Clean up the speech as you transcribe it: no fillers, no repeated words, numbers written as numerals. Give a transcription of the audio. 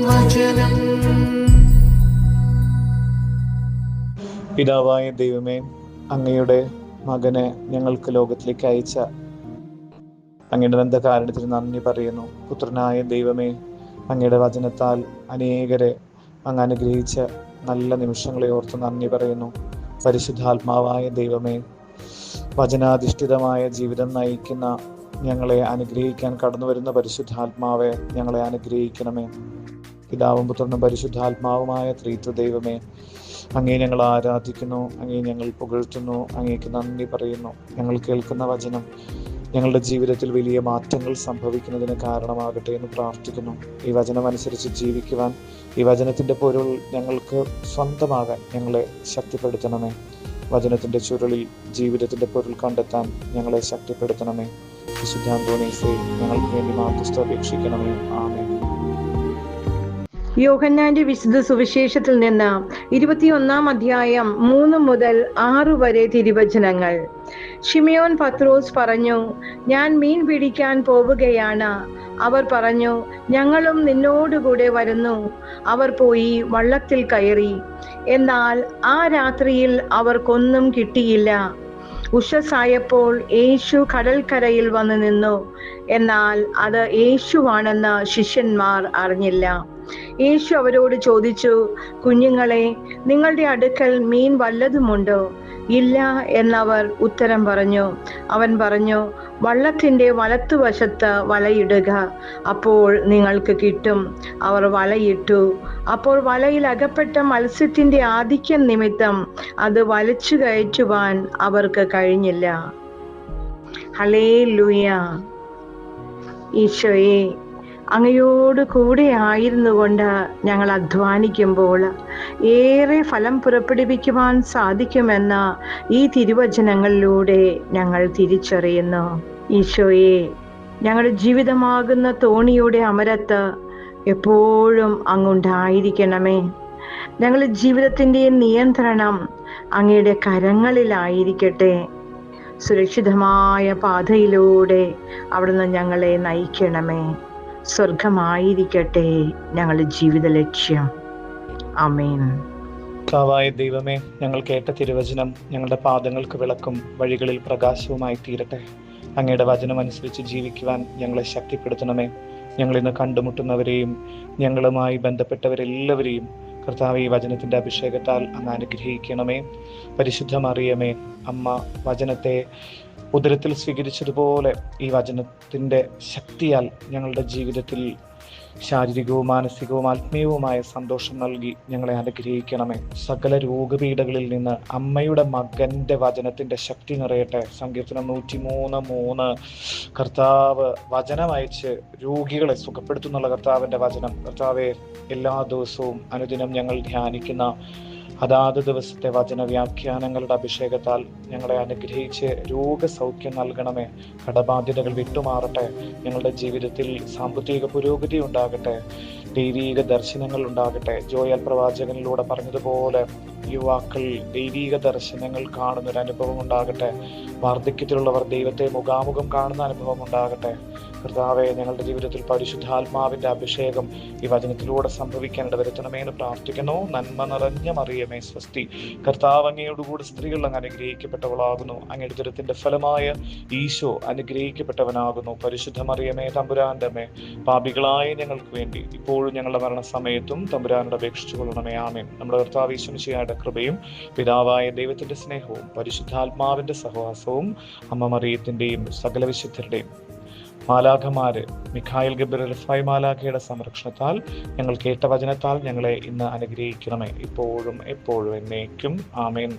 വചനം. പിതാവായ ദൈവമേ, അങ്ങയുടെ മകനെ ഞങ്ങൾക്ക് ലോകത്തിലേക്ക് അയച്ച അങ്ങയുടെ ബന്ധകാരണത്തിന് നന്ദി പറയുന്നു. പുത്രനായ ദൈവമേ, അങ്ങയുടെ വചനത്താൽ അനേകരെ അങ്ങ് അനുഗ്രഹിച്ച നല്ല നിമിഷങ്ങളെ ഓർത്ത് നന്ദി പറയുന്നു. പരിശുദ്ധാത്മാവായ ദൈവമേ, വചനാധിഷ്ഠിതമായ ജീവിതം നയിക്കുന്ന ഞങ്ങളെ അനുഗ്രഹിക്കാൻ കടന്നു വരുന്ന പരിശുദ്ധാത്മാവെ, ഞങ്ങളെ അനുഗ്രഹിക്കണമേ. പിതാവും പുത്രനും പരിശുദ്ധാത്മാവുമായ ത്രിത്വ ദൈവമേ, അങ്ങേ ഞങ്ങൾ ആരാധിക്കുന്നു, അങ്ങേ ഞങ്ങൾ പുകഴ്ത്തുന്നു, അങ്ങേക്ക് നന്ദി പറയുന്നു. ഞങ്ങൾ കേൾക്കുന്ന വചനം ഞങ്ങളുടെ ജീവിതത്തിൽ വലിയ മാറ്റങ്ങൾ സംഭവിക്കുന്നതിന് കാരണമാകട്ടെ എന്ന് പ്രാർത്ഥിക്കുന്നു. ഈ വചനം അനുസരിച്ച് ജീവിക്കുവാൻ, ഈ വചനത്തിൻ്റെ പൊരുൾ ഞങ്ങൾക്ക് സ്വന്തമാകാൻ ഞങ്ങളെ ശക്തിപ്പെടുത്തണമേ. വചനത്തിൻ്റെ ചുരുളിൽ ജീവിതത്തിൻ്റെ പൊരുൾ കണ്ടെത്താൻ ഞങ്ങളെ ശക്തിപ്പെടുത്തണമേ. വിശുദ്ധ അന്തോണീസേ, ഞങ്ങൾക്ക് വേണ്ടി മാധ്യസ്ഥ അപേക്ഷിക്കണമേ. ആമേൻ. യോഹന്നാന്റെ വിശുദ്ധ സുവിശേഷത്തിൽ നിന്ന് 21 അധ്യായം 3 മുതൽ 6 വരെ തിരുവചനങ്ങൾ. ശിമയോൻ പത്രോസ് പറഞ്ഞു, ഞാൻ മീൻ പിടിക്കാൻ പോവുകയാണ്. അവർ പറഞ്ഞു, ഞങ്ങളും നിന്നോടുകൂടെ വരുന്നു. അവർ പോയി വള്ളത്തിൽ കയറി. എന്നാൽ ആ രാത്രിയിൽ അവർക്കൊന്നും കിട്ടിയില്ല. ഉഷസ്സായപ്പോൾ യേശു കടൽക്കരയിൽ വന്നു നിന്നു. എന്നാൽ അത് യേശുവാണെന്ന് ശിഷ്യന്മാർ അറിഞ്ഞില്ല. യേശു അവരോട് ചോദിച്ചു, കുഞ്ഞുങ്ങളെ, നിങ്ങളുടെ അടുക്കൽ മീൻ വല്ലതുമുണ്ടോ? ഇല്ല എന്നവർ ഉത്തരം പറഞ്ഞു. അവൻ പറഞ്ഞു, വള്ളത്തിന്റെ വലത്തുവശത്ത് വലയിടുക, അപ്പോൾ നിങ്ങൾക്ക് കിട്ടും. അവർ വലയിട്ടു. അപ്പോൾ വലയിൽ അകപ്പെട്ട മത്സ്യത്തിന്റെ ആധിക്യം നിമിത്തം അത് വലിച്ചു കയറ്റുവാൻ അവർക്ക് കഴിഞ്ഞില്ല. ഹല്ലേലൂയ. ഈശോയെ, അങ്ങയോട് കൂടെ ആയിരുന്നു കൊണ്ട് ഞങ്ങൾ അധ്വാനിക്കുമ്പോൾ ഏറെ ഫലം പുറപ്പെടുവിക്കുവാൻ സാധിക്കുമെന്ന് ഈ തിരുവചനങ്ങളിലൂടെ ഞങ്ങൾ തിരിച്ചറിയുന്നു. ഈശോയെ, ഞങ്ങളുടെ ജീവിതമാകുന്ന തോണിയുടെ അമരത്ത് എപ്പോഴും അങ്ങുണ്ടായിരിക്കണമേ. ഞങ്ങളുടെ ജീവിതത്തിൻ്റെ നിയന്ത്രണം അങ്ങയുടെ കരങ്ങളിലായിരിക്കട്ടെ. സുരക്ഷിതമായ പാതയിലൂടെ അവിടുന്ന് ഞങ്ങളെ നയിക്കണമേ. സ്വർഗമായിരിക്കട്ടെ ഞങ്ങളുടെ ജീവിത ലക്ഷ്യം. ആമേൻ. കർത്താവായ ദൈവമേ, ഞങ്ങൾ കേട്ട തിരുവചനം ഞങ്ങളുടെ പാദങ്ങൾക്ക് വിളക്കും വഴികളിൽ പ്രകാശവുമായി തീരട്ടെ. അങ്ങയുടെ വചനം അനുസരിച്ച് ജീവിക്കുവാൻ ഞങ്ങളെ ശക്തിപ്പെടുത്തണമേ. ഞങ്ങളിന്ന് കണ്ടുമുട്ടുന്നവരെയും ഞങ്ങളുമായി ബന്ധപ്പെട്ടവരെല്ലാവരെയും കർത്താവ് ഈ വചനത്തിൻ്റെ അഭിഷേകത്താൽ അങ്ങ് അനുഗ്രഹിക്കണമേ. പരിശുദ്ധ മറിയമേ, അമ്മ വചനത്തെ ഉദരത്തിൽ സ്വീകരിച്ചതുപോലെ ഈ വചനത്തിൻ്റെ ശക്തിയാൽ ഞങ്ങളുടെ ജീവിതത്തിൽ ശാരീരികവും മാനസികവും ആത്മീയവുമായ സന്തോഷം നൽകി ഞങ്ങളെ അനുഗ്രഹിക്കണമേ. സകല രോഗപീഠകളിൽ നിന്ന് അമ്മയുടെ മകൻ്റെ വചനത്തിൻ്റെ ശക്തി നിറയട്ടെ. സങ്കീർത്തനം 103:3 കർത്താവ് വചനം അയച്ച് രോഗികളെ സുഖപ്പെടുത്തുന്നുള്ള കർത്താവിൻ്റെ വചനം, കർത്താവെ, എല്ലാ ദിവസവും അനുദിനം ഞങ്ങൾ ധ്യാനിക്കുന്ന അതാത് ദിവസത്തെ വചന വ്യാഖ്യാനങ്ങളുടെ അഭിഷേകത്താൽ ഞങ്ങളെ അനുഗ്രഹിച്ച് രോഗസൗഖ്യം നൽകണമേ. കടബാധ്യതകൾ വിട്ടുമാറട്ടെ. ഞങ്ങളുടെ ജീവിതത്തിൽ സാമ്പത്തിക പുരോഗതി ഉണ്ടാകട്ടെ. ദൈവീക ദർശനങ്ങൾ ഉണ്ടാകട്ടെ. ജോയൽ പ്രവാചകനിലൂടെ പറഞ്ഞതുപോലെ യുവാക്കൾ ദൈവീക ദർശനങ്ങൾ കാണുന്നൊരു അനുഭവം ഉണ്ടാകട്ടെ. വാർദ്ധക്യത്തിലുള്ളവർ ദൈവത്തെ മുഖാമുഖം കാണുന്ന അനുഭവം ഉണ്ടാകട്ടെ. കർത്താവെ, ഞങ്ങളുടെ ജീവിതത്തിൽ പരിശുദ്ധാത്മാവിൻ്റെ അഭിഷേകം ഈ വചനത്തിലൂടെ സംഭവിക്കാൻ ഇടവരുത്തണമേ എന്ന് പ്രാർത്ഥിക്കുന്നു. നന്മ നിറഞ്ഞ മറിയമേ, സ്വസ്തി. കർത്താവ് അങ്ങയോടുകൂടി സ്ത്രീകൾ അങ്ങ് അനുഗ്രഹിക്കപ്പെട്ടവളാകുന്നു. അങ്ങയുടെ ദുരത്തിന്റെ ഫലമായ ഈശോ അനുഗ്രഹിക്കപ്പെട്ടവനാകുന്നു. പരിശുദ്ധ മറിയമേ, തമ്പുരാന്റെ അമ്മേ, പാപികളായ ഞങ്ങൾക്ക് വേണ്ടി ഇപ്പോഴും ഞങ്ങളുടെ മരണസമയത്തും തമ്പുരാനോട് അപേക്ഷിച്ചു കൊള്ളണമേ. ആമേൻ. നമ്മുടെ കർത്താവ് യേശു മിശിഹായുടെ കൃപയും പിതാവായ ദൈവത്തിന്റെ സ്നേഹവും പരിശുദ്ധാത്മാവിന്റെ സഹവാസവും അമ്മ മറിയത്തിന്റെയും സകല വിശുദ്ധരുടെയും മാലാഖമാര് മിഖായിൽ ഗബ്രിയേൽ റഫായി മാലാഖയുടെ സംരക്ഷണത്താൽ ഞങ്ങൾ കേട്ട വചനത്താൽ ഞങ്ങളെ ഇന്ന് അനുഗ്രഹിക്കണമേ, ഇപ്പോഴും എപ്പോഴും എന്നേക്കും. ആമേൻ.